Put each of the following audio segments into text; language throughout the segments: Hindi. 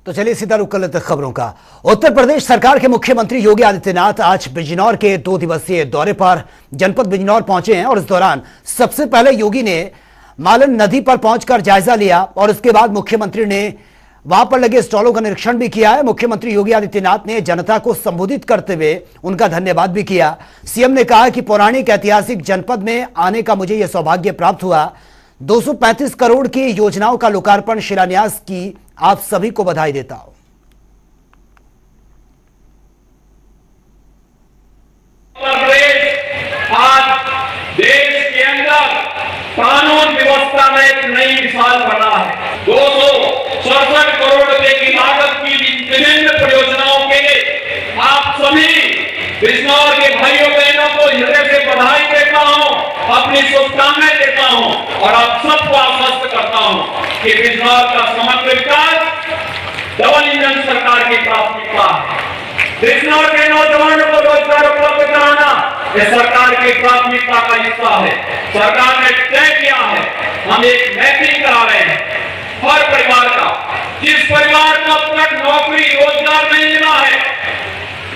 तो चलिए सीधा रुक कर लेते हैं खबरों का। उत्तर प्रदेश सरकार के मुख्यमंत्री योगी आदित्यनाथ आज बिजनौर के 2 दिवसीय दौरे पर जनपद बिजनौर पहुंचे हैं और इस दौरान सबसे पहले योगी ने मालन नदी पर पहुंचकर जायजा लिया और उसके बाद मुख्यमंत्री ने वहां पर लगे स्टॉलों का निरीक्षण भी किया है। मुख्यमंत्री योगी आदित्यनाथ ने जनता को संबोधित करते हुए उनका धन्यवाद भी किया। सीएम ने कहा कि पौराणिक ऐतिहासिक जनपद में आने का मुझे यह सौभाग्य प्राप्त हुआ। 235 करोड़ की योजनाओं का लोकार्पण शिलान्यास की आप सभी को बधाई देता हूं। आज देश के अंदर कानून व्यवस्था में एक नई मिसाल बना है। 267 करोड़ रुपए की लागत की विभिन्न परियोजनाओं के लिए आप सभी बिजनौर के भाइयों बहनों को हृदय से बधाई देता हूं, अपनी शुभकामनाएं देता हूं और आप सबको आश्वस्त करता हूं कि बिजनौर का समग्र विकास डबल इंजन सरकार की प्राथमिकता है। बिजनौर के नौजवानों को रोजगार उपलब्ध कराना यह सरकार की प्राथमिकता का हिस्सा है। सरकार ने तय किया है, हम एक मैपिंग करा रहे हैं हर परिवार का, जिस परिवार को अब तक नौकरी रोजगार नहीं मिला है,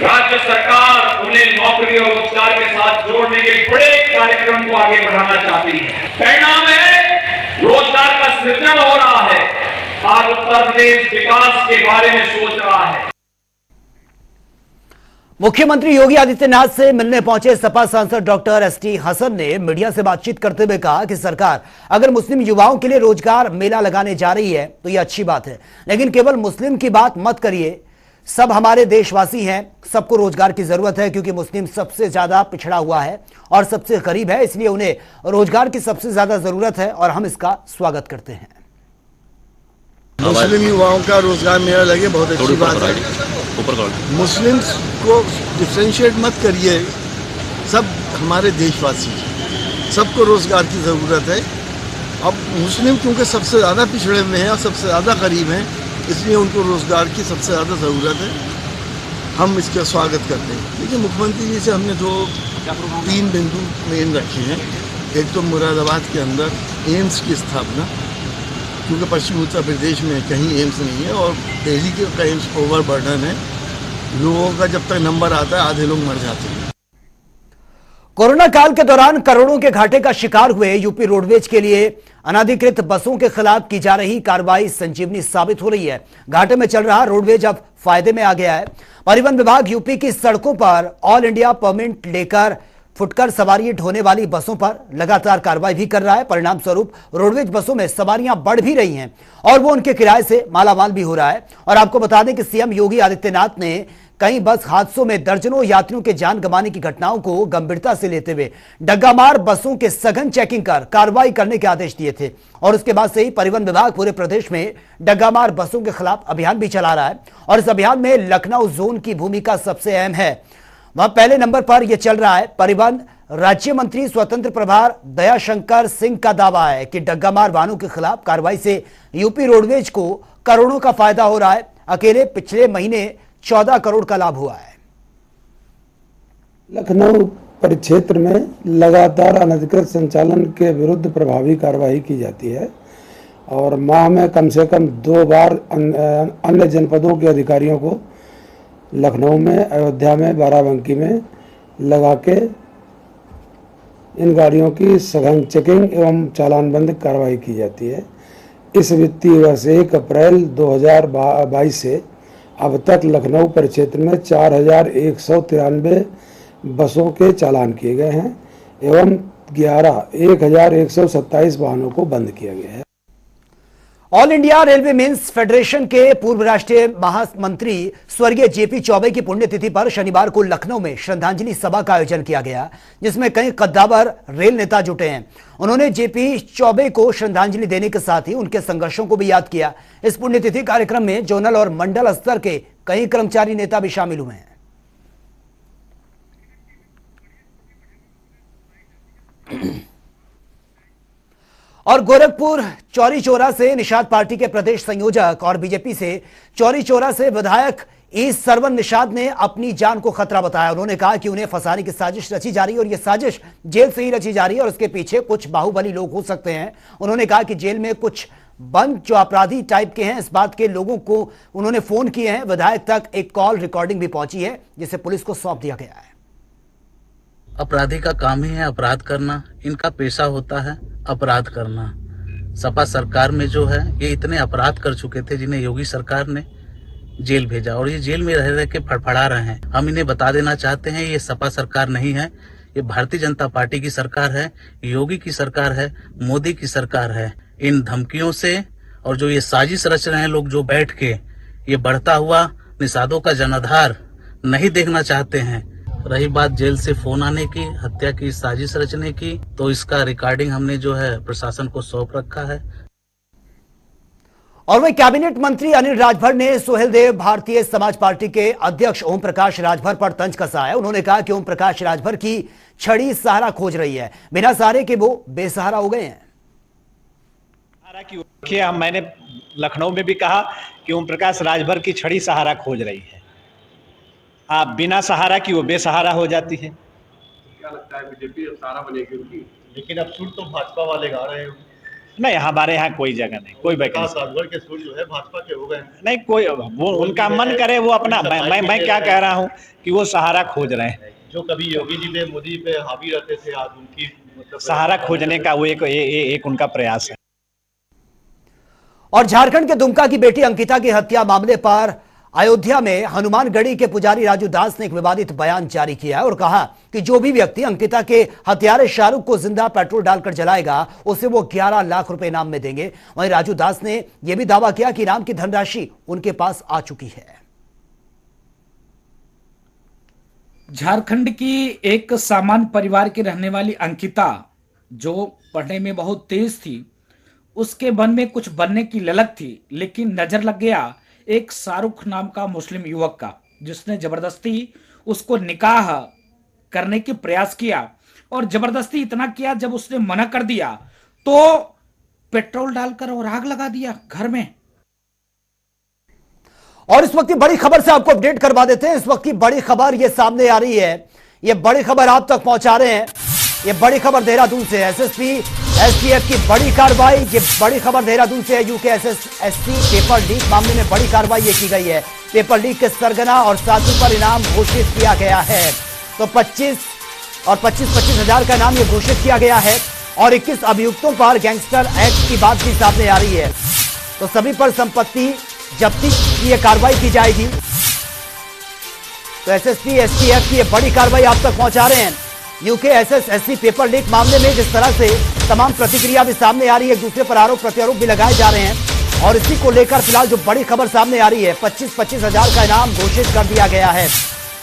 राज्य सरकार उन्हें नौकरी और रोजगार के साथ जोड़ने के बड़े कार्यक्रम को आगे बढ़ाना चाहती है। परिणाम है रोजगार का सृजन हो रहा है। आज उत्तर प्रदेश विकास के बारे में सोच रहा है। मुख्यमंत्री योगी आदित्यनाथ से मिलने पहुंचे सपा सांसद डॉक्टर एसटी हसन ने मीडिया से बातचीत करते हुए कहा कि सरकार अगर मुस्लिम युवाओं के लिए रोजगार मेला लगाने जा रही है तो यह अच्छी बात है, लेकिन केवल मुस्लिम की बात मत करिए। सब हमारे देशवासी हैं, सबको रोजगार की जरूरत है क्योंकि मुस्लिम सबसे ज्यादा पिछड़ा हुआ है और सबसे गरीब है, इसलिए उन्हें रोजगार की सबसे ज्यादा जरूरत है और हम इसका स्वागत करते हैं। मुस्लिम युवाओं का रोजगार मेला लगे बहुत अच्छी बात है। मुस्लिम्स को डिफ्रेंशिएट मत करिए, सब हमारे देशवासी, सबको रोजगार की ज़रूरत है। अब मुस्लिम क्योंकि सबसे ज़्यादा पिछड़े हुए हैं और सबसे ज़्यादा गरीब हैं, इसलिए उनको रोजगार की सबसे ज़्यादा ज़रूरत है। हम इसका स्वागत करते हैं। देखिए, मुख्यमंत्री जी से हमने 3 बिंदु मेन रखे हैं। एक तो मुरादाबाद के अंदर एम्स की स्थापना, क्योंकि पश्चिमी उत्तर प्रदेश में कहीं एम्स नहीं है और दिल्ली का एम्स ओवरबर्डन है। लोगों का जब तक नंबर आता है आधे लोग मर जाते हैं। कोरोना काल के दौरान करोड़ों के घाटे का शिकार हुए यूपी रोडवेज के लिए अनाधिकृत बसों के खिलाफ की जा रही कार्रवाई संजीवनी साबित हो रही है। घाटे में चल रहा रोडवेज अब फायदे में आ गया है। परिवहन विभाग यूपी की सड़कों पर ऑल इंडिया परमिट लेकर फुटकर सवारी ढोने वाली बसों पर लगातार कार्रवाई भी कर रहा है। परिणाम स्वरूप रोडवेज बसों में सवारियां बढ़ भी रही हैं और वो उनके किराए से मालामाल भी हो रहा है। और आपको बता दें कि सीएम योगी आदित्यनाथ ने कई बस हादसों में दर्जनों यात्रियों के जान गंवाने की घटनाओं को गंभीरता से लेते हुए डग्गामार बसों के सघन चेकिंग कर कार्रवाई करने के आदेश दिए थे और उसके बाद से ही परिवहन विभाग पूरे प्रदेश में डग्गामार बसों के खिलाफ अभियान भी चला रहा है और इस अभियान में लखनऊ जोन की भूमिका सबसे अहम है। वहां पहले नंबर पर यह चल रहा है। परिवहन राज्य मंत्री स्वतंत्र प्रभार दयाशंकर सिंह का दावा है कि डग्गामार वाहनों के खिलाफ कार्रवाई से यूपी रोडवेज को करोड़ों का फायदा हो रहा है। अकेले पिछले महीने 14 करोड़ का लाभ हुआ है। लखनऊ परिक्षेत्र में लगातार अनधिकृत संचालन के विरुद्ध प्रभावी कार्रवाई की जाती है और माह में कम से कम 2 बार अन्य जनपदों के अधिकारियों को लखनऊ में, अयोध्या में, बाराबंकी में लगा के इन गाड़ियों की सघन चेकिंग एवं चालानबंद कार्रवाई की जाती है। इस वित्तीय वर्ष 1 अप्रैल 2022 से अब तक लखनऊ परिक्षेत्र में 4193 बसों के चालान किए गए हैं एवं 1127 वाहनों को बंद किया गया है। All India railway men's federation के पूर्व राष्ट्रीय महामंत्री स्वर्गीय जेपी चौबे की पुण्यतिथि पर शनिवार को लखनऊ में श्रद्धांजलि सभा का आयोजन किया गया, जिसमें कई कद्दावर रेल नेता जुटे हैं। उन्होंने जेपी चौबे को श्रद्धांजलि देने के साथ ही उनके संघर्षों को भी याद किया। इस पुण्यतिथि कार्यक्रम में जोनल और मंडल स्तर के कई कर्मचारी नेता भी शामिल हुए हैं। और गोरखपुर चौरी चौरा से निषाद पार्टी के प्रदेश संयोजक और बीजेपी से चौरी चौरा से विधायक ई सरवन निषाद ने अपनी जान को खतरा बताया। उन्होंने कहा कि उन्हें फंसाने की साजिश रची जा रही है और यह साजिश जेल से ही रची जा रही है और उसके पीछे कुछ बाहुबली लोग हो सकते हैं। उन्होंने कहा कि जेल में कुछ बंद जो अपराधी टाइप के हैं, इस बात के लोगों को उन्होंने फोन किए हैं। विधायक तक एक कॉल रिकॉर्डिंग भी पहुंची है, जिसे पुलिस को सौंप दिया गया है। अपराधी का काम ही है अपराध करना, इनका पेशा होता है अपराध करना। सपा सरकार में जो है ये इतने अपराध कर चुके थे जिन्हें योगी सरकार ने जेल भेजा, और ये जेल में रह रह के फड़फड़ा रहे हैं। हम इन्हें बता देना चाहते हैं ये सपा सरकार नहीं है, ये भारतीय जनता पार्टी की सरकार है, योगी की सरकार है, मोदी की सरकार है। इन धमकियों से और जो ये साजिश रच रहे हैं लोग जो बैठ के, ये बढ़ता हुआ निषादों का जनाधार नहीं देखना चाहते हैं। रही बात जेल से फोन आने की, हत्या की साजिश रचने की, तो इसका रिकॉर्डिंग हमने जो है प्रशासन को सौंप रखा है। और वही कैबिनेट मंत्री अनिल राजभर ने सोहेलदेव भारतीय समाज पार्टी के अध्यक्ष ओम प्रकाश राजभर पर तंज कसा है। उन्होंने कहा कि ओम प्रकाश राजभर की छड़ी सहारा खोज रही है, बिना सहारे के वो बेसहारा हो गए हैं। मैंने लखनऊ में भी कहा कि ओम प्रकाश राजभर की छड़ी सहारा खोज रही है। आप बिना सहारा की वो बेसहारा हो जाती है। क्या लगता है बीजेपी अब सहारा बनेगी उनकी? लेकिन अब सुर तो भाजपा वाले गा रहे हो। नहीं, हमारे यहाँ कोई जगह नहीं, कोई वैकेंसी राजभर के सुर जो है भाजपा के हो गए नहीं। कोई वो उनका मन करे वो अपना, मैं क्या कह रहा हूँ कि वो सहारा खोज रहे हैं। जो कभी योगी जी पे मोदी पे हावी रहते थे, आज उनकी मतलब सहारा खोजने का वो एक उनका प्रयास है। और झारखंड के दुमका की बेटी अंकिता की हत्या मामले पर अयोध्या में हनुमानगढ़ी के पुजारी राजू दास ने एक विवादित बयान जारी किया है और कहा कि जो भी व्यक्ति अंकिता के हत्यारे शाहरुख को जिंदा पेट्रोल डालकर जलाएगा उसे वो 11 लाख रुपए इनाम में देंगे। वहीं राजू दास ने यह भी दावा किया कि इनाम की धनराशि उनके पास आ चुकी है। झारखंड की एक सामान्य परिवार की रहने वाली अंकिता, जो पढ़ने में बहुत तेज थी, उसके मन में कुछ बनने की ललक थी, लेकिन नजर लग गया एक शाहरुख नाम का मुस्लिम युवक का, जिसने जबरदस्ती उसको निकाह करने की प्रयास किया। और जबरदस्ती इतना किया, जब उसने मना कर दिया तो पेट्रोल डालकर और आग लगा दिया घर में। और इस वक्त की बड़ी खबर से आपको अपडेट करवा देते हैं। इस वक्त की बड़ी खबर ये सामने आ रही है, ये बड़ी खबर आप तक पहुंचा रहे हैं। ये बड़ी खबर देहरादून से, एसएसपी एसटीएफ की बड़ी कार्रवाई। ये बड़ी खबर देहरादून से है। यूकेएसएससी पेपर लीक मामले में बड़ी कार्रवाई ये की गई है। पेपर लीक के सरगना और साथी पर इनाम घोषित किया गया है। तो 25 और 25-25 हजार का इनाम ये घोषित किया गया है। और 21 अभियुक्तों पर गैंगस्टर एक्ट की बात भी सामने आ रही है। तो सभी पर संपत्ति जब्ती की यह कार्रवाई की जाएगी। तो एसएसपी एसटीएफ की ये बड़ी कार्रवाई आप तक पहुंचा रहे हैं। यूकेएसएससी पेपर लीक मामले में जिस तरह से तमाम प्रतिक्रिया भी सामने आ रही है, एक दूसरे पर आरोप प्रत्यारोप भी लगाए जा रहे हैं। और इसी को लेकर फिलहाल जो बड़ी खबर सामने आ रही है, 25-25 हजार का इनाम घोषित कर दिया गया है।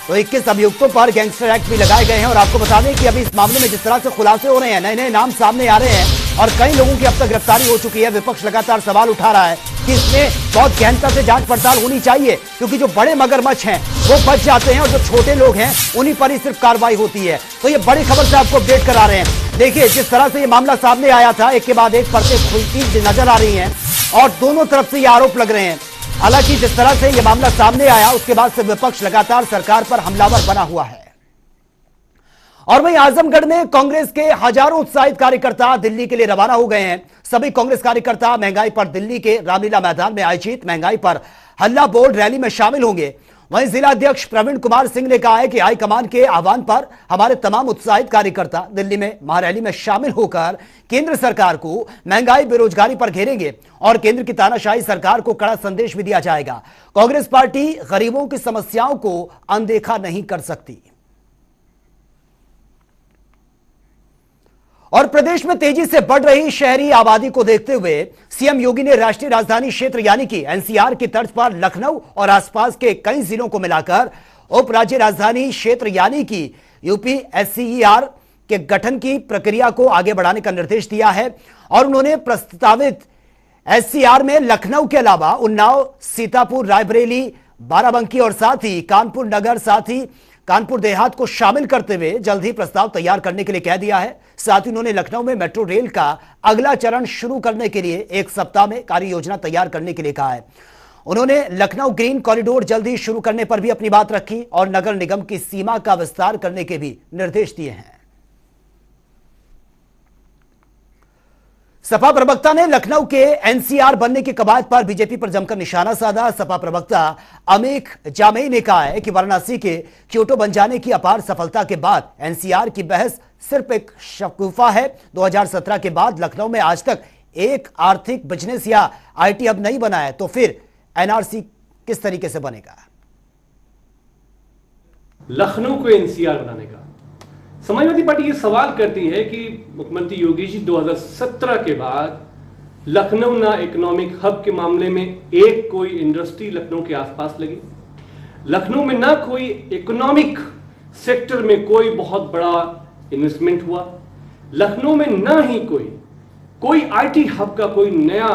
तो 21 अभियुक्तों पर गैंगस्टर एक्ट भी लगाए गए हैं। और आपको बता दें कि अभी इस मामले में जिस तरह से खुलासे हो रहे हैं, नए नए नाम सामने आ रहे हैं और कई लोगों की अब तक गिरफ्तारी हो चुकी है। विपक्ष लगातार सवाल उठा रहा है कि इसमें बहुत गहनता से जांच पड़ताल होनी चाहिए, क्योंकि जो बड़े मगरमच्छ हैं वो बच जाते हैं और जो छोटे लोग हैं उन्हीं पर ही सिर्फ कार्रवाई होती है। तो ये बड़ी खबर से आपको अपडेट करा रहे हैं। देखिए, जिस तरह से ये मामला सामने आया था, एक के बाद एक परतें खुलती नजर आ रही हैं और दोनों तरफ से ये आरोप लग रहे हैं। हालांकि जिस तरह से ये मामला सामने आया, उसके बाद से विपक्ष लगातार सरकार पर हमलावर बना हुआ है। और वहीं आजमगढ़ में कांग्रेस के हजारों उत्साहित कार्यकर्ता दिल्ली के लिए रवाना हो गए हैं। सभी कांग्रेस कार्यकर्ता महंगाई पर दिल्ली के रामलीला मैदान में आयोजित महंगाई पर हल्ला बोल रैली में शामिल होंगे। वहीं जिला अध्यक्ष प्रवीण कुमार सिंह ने कहा है कि हाईकमान के आह्वान पर हमारे तमाम उत्साहित कार्यकर्ता दिल्ली में महारैली में शामिल होकर केंद्र सरकार को महंगाई बेरोजगारी पर घेरेंगे और केंद्र की तानाशाही सरकार को कड़ा संदेश भी दिया जाएगा। कांग्रेस पार्टी गरीबों की समस्याओं को अनदेखा नहीं कर सकती। और प्रदेश में तेजी से बढ़ रही शहरी आबादी को देखते हुए सीएम योगी ने राष्ट्रीय राजधानी क्षेत्र यानी कि एनसीआर की तर्ज पर लखनऊ और आसपास के कई जिलों को मिलाकर उप राज्य राजधानी क्षेत्र यानी कि यूपीएससीईआर के गठन की प्रक्रिया को आगे बढ़ाने का निर्देश दिया है। और उन्होंने प्रस्तावित एससीआर में लखनऊ के अलावा उन्नाव, सीतापुर, रायबरेली, बाराबंकी और साथ ही कानपुर नगर, साथ ही कानपुर देहात को शामिल करते हुए जल्द ही प्रस्ताव तैयार करने के लिए कह दिया है। साथ ही उन्होंने लखनऊ में मेट्रो रेल का अगला चरण शुरू करने के लिए 1 सप्ताह में कार्य योजना तैयार करने के लिए कहा है। उन्होंने लखनऊ ग्रीन कॉरिडोर जल्द ही शुरू करने पर भी अपनी बात रखी और नगर निगम की सीमा का विस्तार करने के भी निर्देश दिए हैं। सपा प्रवक्ता ने लखनऊ के एनसीआर बनने के कवायद पर बीजेपी पर जमकर निशाना साधा। सपा प्रवक्ता अमीक जामेई ने कहा है कि वाराणसी के क्योटो बन जाने की अपार सफलता के बाद एनसीआर की बहस सिर्फ एक शगुफा है। 2017 के बाद लखनऊ में आज तक एक आर्थिक बिजनेस या आईटी हब नहीं बना है, तो फिर एनआरसी किस तरीके से बनेगा? लखनऊ को एनसीआर बनाने का समाजवादी पार्टी ये सवाल करती है कि मुख्यमंत्री योगी जी 2017 के बाद लखनऊ ना इकोनॉमिक हब के मामले में एक कोई इंडस्ट्री लखनऊ के आसपास लगी, लखनऊ में ना कोई इकोनॉमिक सेक्टर में कोई बहुत बड़ा इन्वेस्टमेंट हुआ, लखनऊ में ना ही कोई आईटी हब का कोई नया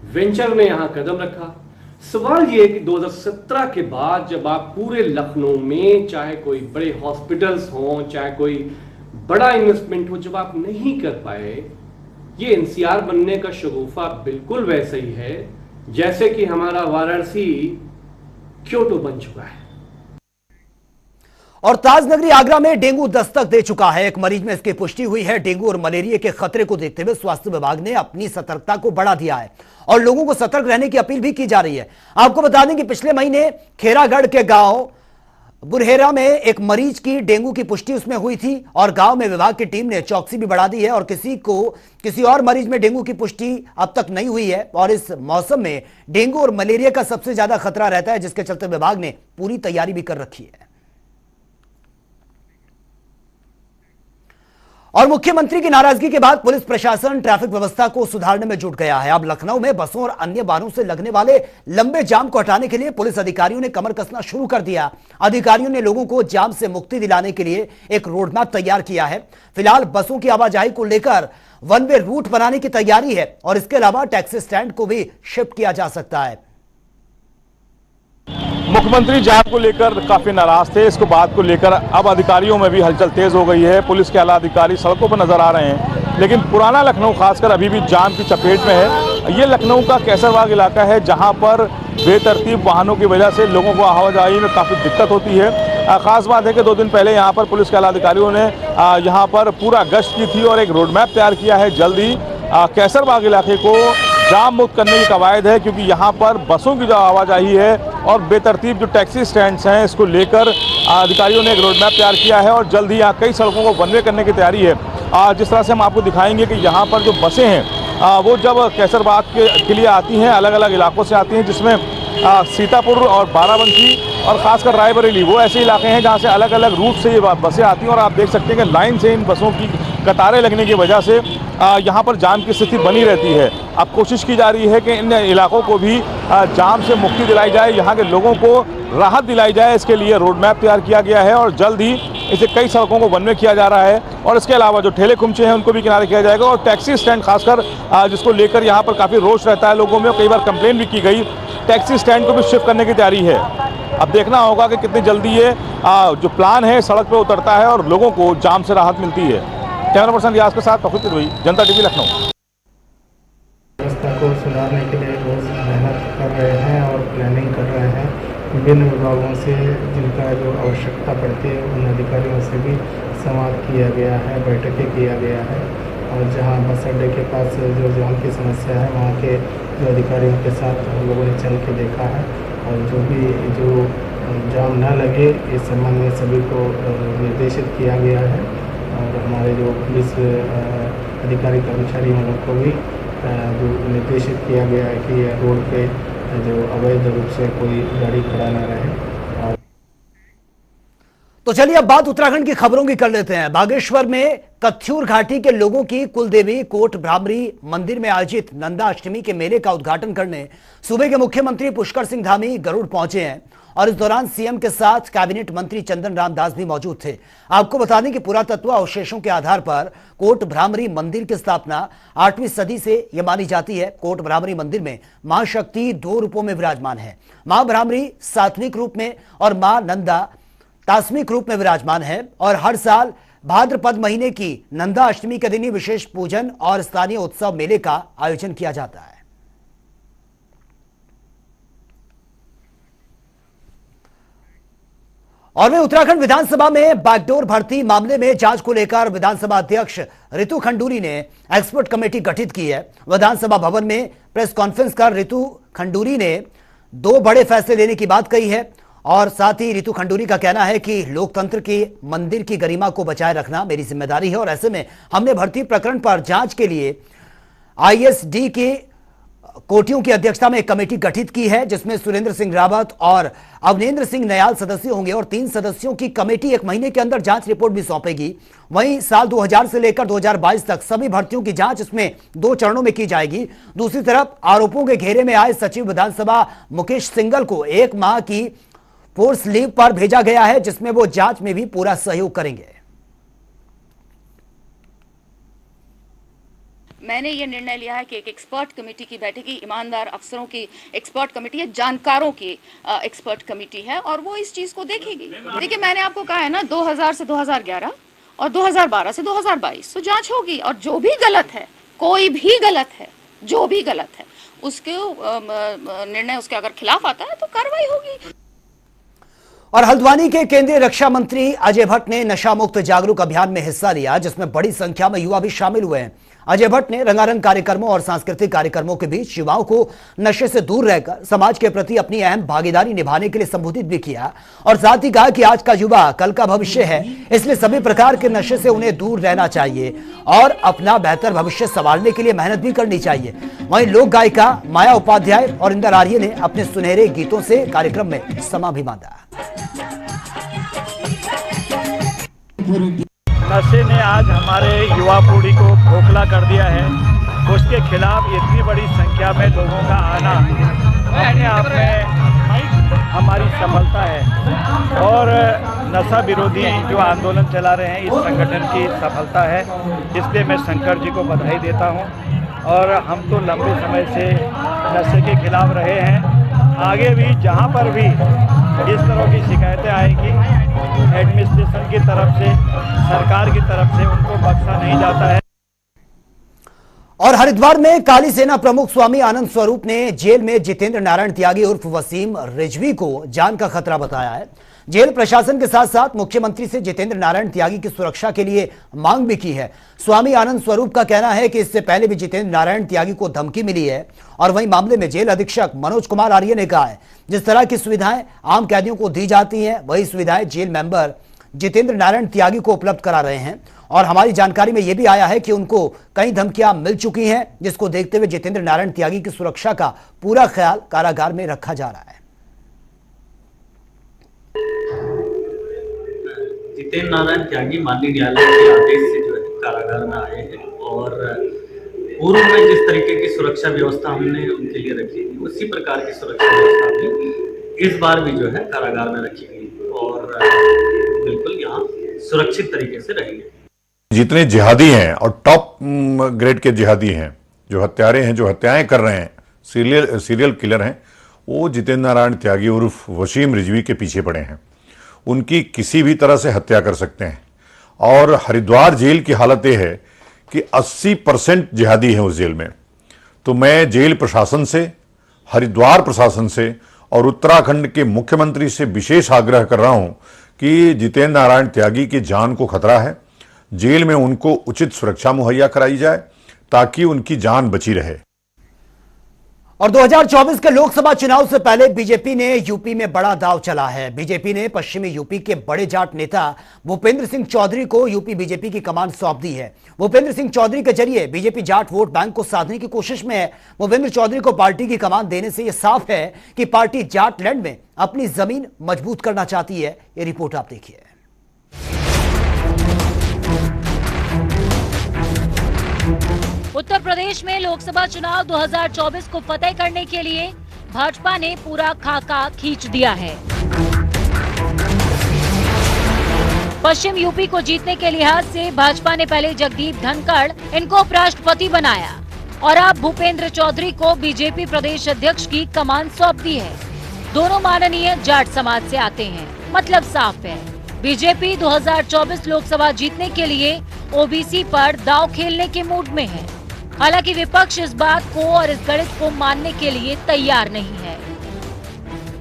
वेंचर ने यहां कदम रखा। सवाल यह है कि 2017 के बाद जब आप पूरे लखनऊ में चाहे कोई बड़े हॉस्पिटल्स हों, चाहे कोई बड़ा इन्वेस्टमेंट हो, जब आप नहीं कर पाए, ये एनसीआर बनने का शगुफा बिल्कुल वैसे ही है जैसे कि हमारा वाराणसी क्योटो बन चुका है। और ताजनगरी आगरा में डेंगू दस्तक दे चुका है। एक मरीज में इसकी पुष्टि हुई है। डेंगू और मलेरिया के खतरे को देखते हुए स्वास्थ्य विभाग ने अपनी सतर्कता को बढ़ा दिया है और लोगों को सतर्क रहने की अपील भी की जा रही है। आपको बता दें कि पिछले महीने खेरागढ़ के गांव बुरहेरा में एक मरीज की डेंगू की पुष्टि उसमें हुई थी और गांव में विभाग की टीम ने चौकसी भी बढ़ा दी है और किसी और मरीज में डेंगू की पुष्टि अब तक नहीं हुई है। और इस मौसम में डेंगू और मलेरिया का सबसे ज्यादा खतरा रहता है, जिसके चलते विभाग ने पूरी तैयारी भी कर रखी है। और मुख्यमंत्री की नाराजगी के बाद पुलिस प्रशासन ट्रैफिक व्यवस्था को सुधारने में जुट गया है। अब लखनऊ में बसों और अन्य वाहनों से लगने वाले लंबे जाम को हटाने के लिए पुलिस अधिकारियों ने कमर कसना शुरू कर दिया। अधिकारियों ने लोगों को जाम से मुक्ति दिलाने के लिए एक रोडमैप तैयार किया है। फिलहाल बसों की आवाजाही को लेकर वन वे रूट बनाने की तैयारी है और इसके अलावा टैक्सी स्टैंड को भी शिफ्ट किया जा सकता है। मुख्यमंत्री जाम को लेकर काफी नाराज थे। इसको बात को लेकर अब अधिकारियों में भी हलचल तेज हो गई है। पुलिस के आला अधिकारी सड़कों पर नजर आ रहे हैं, लेकिन पुराना लखनऊ खासकर अभी भी जाम की चपेट में है। ये लखनऊ का कैसरबाग इलाका है जहां पर बेतरतीब वाहनों की वजह से लोगों को आवाजाही में काफी दिक्कत होती है। खास बात है कि 2 दिन पहले यहाँ पर पुलिस के आला अधिकारियों ने यहाँ पर पूरा गश्त की थी और एक रोडमैप तैयार किया है। जल्द ही कैसरबाग इलाके को जाम मुक्त करने की कवायद है, क्योंकि यहाँ पर बसों की जो आवाजाही है और बेतरतीब जो टैक्सी स्टैंड्स हैं, इसको लेकर अधिकारियों ने एक रोडमैप तैयार किया है और जल्द ही यहाँ कई सड़कों को वन वे करने की तैयारी है। जिस तरह से हम आपको दिखाएंगे कि यहाँ पर जो बसें हैं वो जब कैसरबाग के लिए आती हैं, अलग अलग इलाकों से आती हैं, जिसमें सीतापुर और बाराबंकी और खासकर रायबरेली वो ऐसे इलाके हैं जहाँ से अलग अलग रूट से ये बसें आती हैं। और आप देख सकते हैं कि लाइन से इन बसों की कतारें लगने की वजह से यहाँ पर जाम की स्थिति बनी रहती है। अब कोशिश की जा रही है कि इन इलाकों को भी जाम से मुक्ति दिलाई जाए, यहाँ के लोगों को राहत दिलाई जाए। इसके लिए रोड मैप तैयार किया गया है और जल्द ही इसे कई सड़कों को वन वे किया जा रहा है। और इसके अलावा जो ठेले खुमचे हैं उनको भी किनारे किया जाएगा और टैक्सी स्टैंड खासकर जिसको लेकर यहाँ पर काफ़ी रोष रहता है लोगों में, कई बार कंप्लेन भी की गई, टैक्सी स्टैंड को भी शिफ्ट करने की तैयारी है। अब देखना होगा कि कितनी जल्दी ये जो प्लान है सड़क पर उतरता है और लोगों को जाम से राहत मिलती है। कैमरा पर्सन रियाज के साथ तौफीक तिरवई, जनता टीवी, लखनऊ। व्यवस्था को सुधारने के लिए बहुत मेहनत कर रहे हैं और प्लानिंग कर रहे हैं। विभिन्न विभागों से जिनका जो आवश्यकता पड़ती है उन अधिकारियों से भी संवाद किया गया है, बैठकें किया गया है। और जहां बस अड्डे के पास जो जाम की समस्या है वहां के जो अधिकारियों के साथ हम लोगों ने चल के देखा है और जो जाम न लगे इस संबंध में सभी को निर्देशित किया गया है। और हमारे जो पुलिस अधिकारी कर्मचारी हैं उनको भी जो निर्देशित किया गया है कि रोड पे जो अवैध रूप से कोई गाड़ी खड़ा न रहे। तो चलिए अब बात उत्तराखंड की खबरों की कर लेते हैं। बागेश्वर में कथ्यूर घाटी के लोगों की कुलदेवी कोट भ्रामरी मंदिर में आयोजित नंदा अष्टमी के मेले का उद्घाटन करने सूबे के मुख्यमंत्री पुष्कर सिंह धामी गरुड़ पहुंचे हैं और इस दौरान सीएम के साथ कैबिनेट मंत्री चंदन राम दास भी मौजूद थे। आपको बता दें कि पुरातत्व अवशेषों के आधार पर कोट भ्रामरी मंदिर की स्थापना 8वीं सदी से यह मानी जाती है। कोट भ्रामरी मंदिर में मां शक्ति 2 रूपों में विराजमान है। मां भ्रामरी सात्विक रूप में और मां नंदा तास्मिक रूप में विराजमान है और हर साल भाद्रपद महीने की नंदा अष्टमी के दिन ही विशेष पूजन और स्थानीय उत्सव मेले का आयोजन किया जाता है। और वहीं उत्तराखंड विधानसभा में बैकडोर भर्ती मामले में जांच को लेकर विधानसभा अध्यक्ष रितु खंडूरी ने एक्सपर्ट कमेटी गठित की है। विधानसभा भवन में प्रेस कॉन्फ्रेंस कर रितु खंडूरी ने 2 बड़े फैसले लेने की बात कही है और साथ ही रितु खंडूरी का कहना है कि लोकतंत्र की मंदिर की गरिमा को बचाए रखना मेरी जिम्मेदारी है और ऐसे में हमने भर्ती प्रकरण पर जांच के लिए आईएसडी के कोटियों की अध्यक्षता में एक कमेटी गठित की है जिसमें सुरेंद्र सिंह रावत और अवनेंद्र सिंह नयाल सदस्य होंगे और 3 सदस्यों की कमेटी 1 महीने के अंदर जांच रिपोर्ट भी सौंपेगी। वहीं साल 2000 से लेकर 2022 तक सभी भर्तियों की जांच इसमें 2 चरणों में की जाएगी। दूसरी तरफ आरोपों के घेरे में आए सचिव विधानसभा मुकेश सिंघल को 1 माह की फोर्स लीव पर भेजा गया है जिसमें वो जांच में भी पूरा सहयोग करेंगे। मैंने ये निर्णय लिया है कि एक एक्सपर्ट कमेटी की बैठेगी, ईमानदार अफसरों की एक्सपर्ट कमेटी है, जानकारों की एक्सपर्ट कमेटी है और वो इस चीज को देखेगी। देखिए मैंने आपको कहा है ना 2000 से 2011 और 2012 से 2022 तो जांच होगी और जो भी गलत है, कोई भी गलत है, जो भी गलत है उसके निर्णय उसके अगर खिलाफ आता है तो कार्रवाई होगी। और हल्द्वानी के केंद्रीय रक्षा मंत्री अजय भट्ट ने नशा मुक्त जागरूक अभियान में हिस्सा लिया जिसमें बड़ी संख्या में युवा भी शामिल हुए हैं। अजय भट्ट ने रंगारंग कार्यक्रमों और सांस्कृतिक कार्यक्रमों के बीच युवाओं को नशे से दूर रहकर समाज के प्रति अपनी अहम भागीदारी निभाने के लिए संबोधित भी किया और साथ ही कहा कि आज का युवा कल का भविष्य है, इसलिए सभी प्रकार के नशे से उन्हें दूर रहना चाहिए और अपना बेहतर भविष्य संवारने के लिए मेहनत भी करनी चाहिए। वहीं लोक गायिका माया उपाध्याय और इंदर आर्य ने अपने सुनहरे गीतों से कार्यक्रम में समा भी बांधा। नशे ने आज हमारे युवा पीढ़ी को खोखला कर दिया है। उसके खिलाफ इतनी बड़ी संख्या में लोगों का आना अपने आप में हमारी सफलता है और नशा विरोधी जो आंदोलन चला रहे हैं इस संगठन की सफलता है। इसलिए मैं शंकर जी को बधाई देता हूं और हम तो लंबे समय से नशे के खिलाफ रहे हैं। आगे भी जहां पर भी इस तरह की शिकायतें आएंगी एडमिनिस्ट्रेशन की तरफ से, सरकार की तरफ से उनको बख्शा नहीं जाता है। और हरिद्वार में काली सेना प्रमुख स्वामी आनंद स्वरूप ने जेल में जितेंद्र नारायण त्यागी उर्फ वसीम रिजवी को जान का खतरा बताया है। जेल प्रशासन के साथ साथ मुख्यमंत्री से जितेंद्र नारायण त्यागी की सुरक्षा के लिए मांग भी की है। स्वामी आनंद स्वरूप का कहना है कि इससे पहले भी जितेंद्र नारायण त्यागी को धमकी मिली है और वहीं मामले में जेल अधीक्षक मनोज कुमार आर्य ने कहा है जिस तरह की सुविधाएं आम कैदियों को दी जाती हैं वही सुविधाएं जेल मेंबर जितेंद्र नारायण त्यागी को उपलब्ध करा रहे हैं और हमारी जानकारी में यह भी आया है कि उनको कई धमकियां मिल चुकी हैं जिसको देखते हुए जितेंद्र नारायण त्यागी की सुरक्षा का पूरा ख्याल कारागार में रखा जा रहा है। जितेंद्र नारायण त्यागी माननीय न्यायालय के आदेश से जो है कारागार में आए हैं और पूर्व में जिस तरीके की सुरक्षा व्यवस्था हमने उनके लिए रखी थी उसी प्रकार की सुरक्षा व्यवस्था भी इस बार भी जो है कारागार में रखी गई और बिल्कुल यहाँ सुरक्षित तरीके से रहेंगे। जितने जिहादी हैं और टॉप ग्रेड के जिहादी हैं, जो हत्यारे हैं, जो हत्याएं कर रहे हैं, सीरियल किलर हैं, वो जितेंद्र नारायण त्यागी उर्फ वसीम रिजवी के पीछे पड़े हैं। उनकी किसी भी तरह से हत्या कर सकते हैं और हरिद्वार जेल की हालत यह है कि 80% जिहादी हैं उस जेल में। तो मैं जेल प्रशासन से, हरिद्वार प्रशासन से और उत्तराखंड के मुख्यमंत्री से विशेष आग्रह कर रहा हूं कि जितेंद्र नारायण त्यागी की जान को खतरा है, जेल में उनको उचित सुरक्षा मुहैया कराई जाए ताकि उनकी जान बची रहे। और 2024 के लोकसभा चुनाव से पहले बीजेपी ने यूपी में बड़ा दांव चला है। बीजेपी ने पश्चिमी यूपी के बड़े जाट नेता भूपेंद्र सिंह चौधरी को यूपी बीजेपी की कमान सौंप दी है। भूपेंद्र सिंह चौधरी के जरिए बीजेपी जाट वोट बैंक को साधने की कोशिश में है। भूपेंद्र चौधरी को पार्टी की कमान देने से यह साफ है कि पार्टी जाट लैंड में अपनी जमीन मजबूत करना चाहती है। ये रिपोर्ट आप देखिए। उत्तर प्रदेश में लोकसभा चुनाव 2024 को फतेह करने के लिए भाजपा ने पूरा खाका खींच दिया है। पश्चिम यूपी को जीतने के लिहाज से भाजपा ने पहले जगदीप धनखड़ इनको उपराष्ट्रपति बनाया और अब भूपेंद्र चौधरी को बीजेपी प्रदेश अध्यक्ष की कमान सौंप दी है। दोनों माननीय जाट समाज से आते हैं, मतलब साफ है बीजेपी 2024 लोकसभा जीतने के लिए ओबीसी पर दांव खेलने के मूड में है। हालांकि विपक्ष इस बात को और इस गणित को मानने के लिए तैयार नहीं है।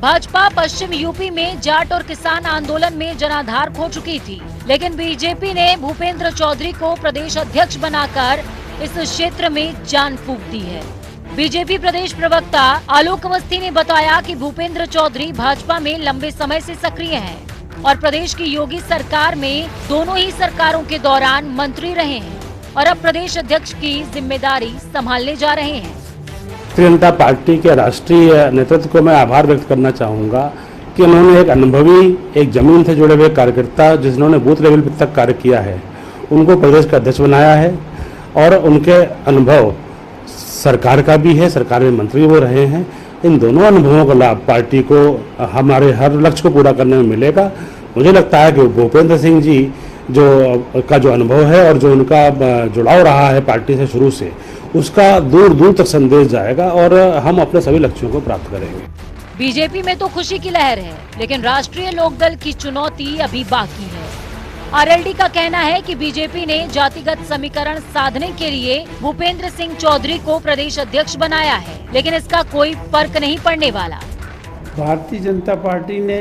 भाजपा पश्चिम यूपी में जाट और किसान आंदोलन में जनाधार खो चुकी थी, लेकिन बीजेपी ने भूपेंद्र चौधरी को प्रदेश अध्यक्ष बनाकर इस क्षेत्र में जान फूंक दी है। बीजेपी प्रदेश प्रवक्ता आलोक अवस्थी ने बताया कि भूपेंद्र चौधरी भाजपा में लंबे समय से सक्रिय हैं और प्रदेश की योगी सरकार में दोनों ही सरकारों के दौरान मंत्री रहे हैं और अब प्रदेश अध्यक्ष की जिम्मेदारी संभालने जा रहे हैं। भारतीय जनता पार्टी के राष्ट्रीय नेतृत्व को मैं आभार व्यक्त करना चाहूँगा कि उन्होंने एक अनुभवी, एक जमीन से जुड़े हुए कार्यकर्ता जिन्होंने बूथ लेवल तक कार्य किया है, उनको प्रदेश का अध्यक्ष बनाया है और उनके अनुभव सरकार का भी है, सरकार में मंत्री वो रहे हैं। इन दोनों अनुभवों का लाभ पार्टी को हमारे हर लक्ष्य को पूरा करने में मिलेगा। मुझे लगता है कि भूपेंद्र सिंह जी जो अनुभव है और जो उनका जुड़ाव रहा है पार्टी से शुरू से, उसका दूर दूर तक संदेश जाएगा और हम अपने सभी लक्ष्यों को प्राप्त करेंगे। बीजेपी में तो खुशी की लहर है, लेकिन राष्ट्रीय लोकदल की चुनौती अभी बाकी है। आरएलडी का कहना है कि बीजेपी ने जातिगत समीकरण साधने के लिए भूपेंद्र सिंह चौधरी को प्रदेश अध्यक्ष बनाया है, लेकिन इसका कोई फर्क नहीं पड़ने वाला। भारतीय जनता पार्टी ने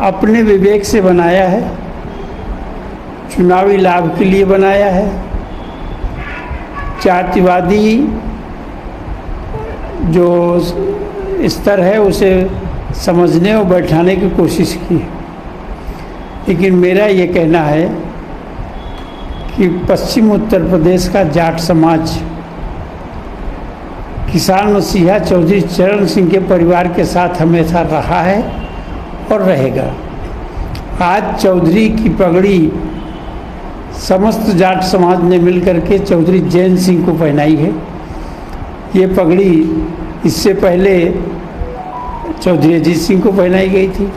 अपने विवेक से बनाया है, चुनावी लाभ के लिए बनाया है, जातिवादी जो स्तर है उसे समझने और बैठाने की कोशिश की है। लेकिन मेरा ये कहना है कि पश्चिम उत्तर प्रदेश का जाट समाज किसान मसीहा चौधरी चरण सिंह के परिवार के साथ हमेशा रहा है और रहेगा। आज चौधरी की पगड़ी समस्त जाट समाज ने मिलकर के चौधरी जैन सिंह को पहनाई है। ये पगड़ी इससे पहले चौधरी अजीत सिंह को पहनाई गई थी।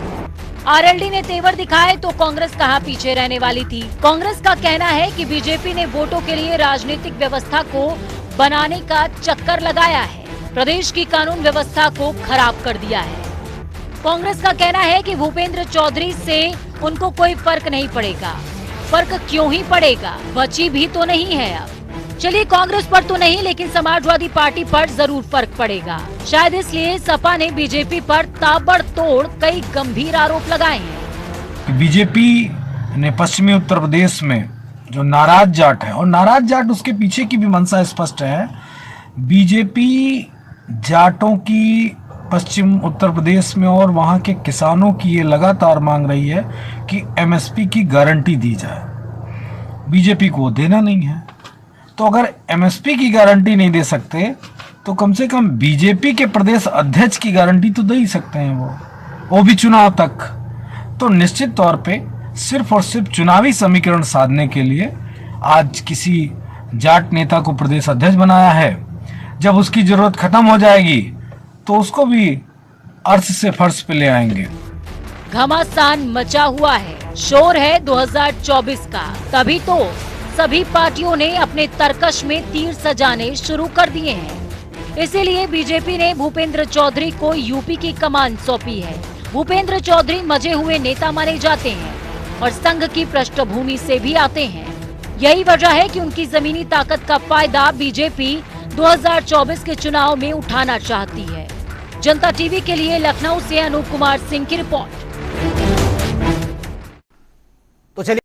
आरएलडी ने तेवर दिखाए तो कांग्रेस कहाँ पीछे रहने वाली थी। कांग्रेस का कहना है कि बीजेपी ने वोटों के लिए राजनीतिक व्यवस्था को बनाने का चक्कर लगाया है, प्रदेश की कानून व्यवस्था को खराब कर दिया है। कांग्रेस का कहना है कि भूपेंद्र चौधरी से उनको कोई फर्क नहीं पड़ेगा। फर्क क्यों ही पड़ेगा, बची भी तो नहीं है अब। चलिए, कांग्रेस पर तो नहीं, लेकिन समाजवादी पार्टी पर जरूर फर्क पड़ेगा। शायद इसलिए सपा ने बीजेपी पर ताबड़तोड़ कई गंभीर आरोप लगाए हैं। बीजेपी ने पश्चिमी उत्तर प्रदेश में जो नाराज जाट है, और नाराज जाट उसके पीछे की भी मंशा स्पष्ट है। बीजेपी जाटों की पश्चिम उत्तर प्रदेश में और वहां के किसानों की ये लगातार मांग रही है कि एमएसपी की गारंटी दी जाए। बीजेपी को देना नहीं है, तो अगर एमएसपी की गारंटी नहीं दे सकते तो कम से कम बीजेपी के प्रदेश अध्यक्ष की गारंटी तो दे ही सकते हैं, वो भी चुनाव तक। तो निश्चित तौर पे सिर्फ और सिर्फ चुनावी समीकरण साधने के लिए आज किसी जाट नेता को प्रदेश अध्यक्ष बनाया है। जब उसकी जरूरत खत्म हो जाएगी तो उसको भी अर्थ से फर्श पे ले आएंगे। घमासान मचा हुआ है, शोर है 2024 का। तभी तो सभी पार्टियों ने अपने तरकश में तीर सजाने शुरू कर दिए हैं। इसीलिए बीजेपी ने भूपेंद्र चौधरी को यूपी की कमान सौंपी है। भूपेंद्र चौधरी मजे हुए नेता माने जाते हैं और संघ की पृष्ठभूमि से भी आते हैं। यही वजह है कि उनकी जमीनी ताकत का फायदा बीजेपी 2024 के चुनाव में उठाना चाहती है। जनता टीवी के लिए लखनऊ से अनूप कुमार सिंह की रिपोर्ट। तो चलिए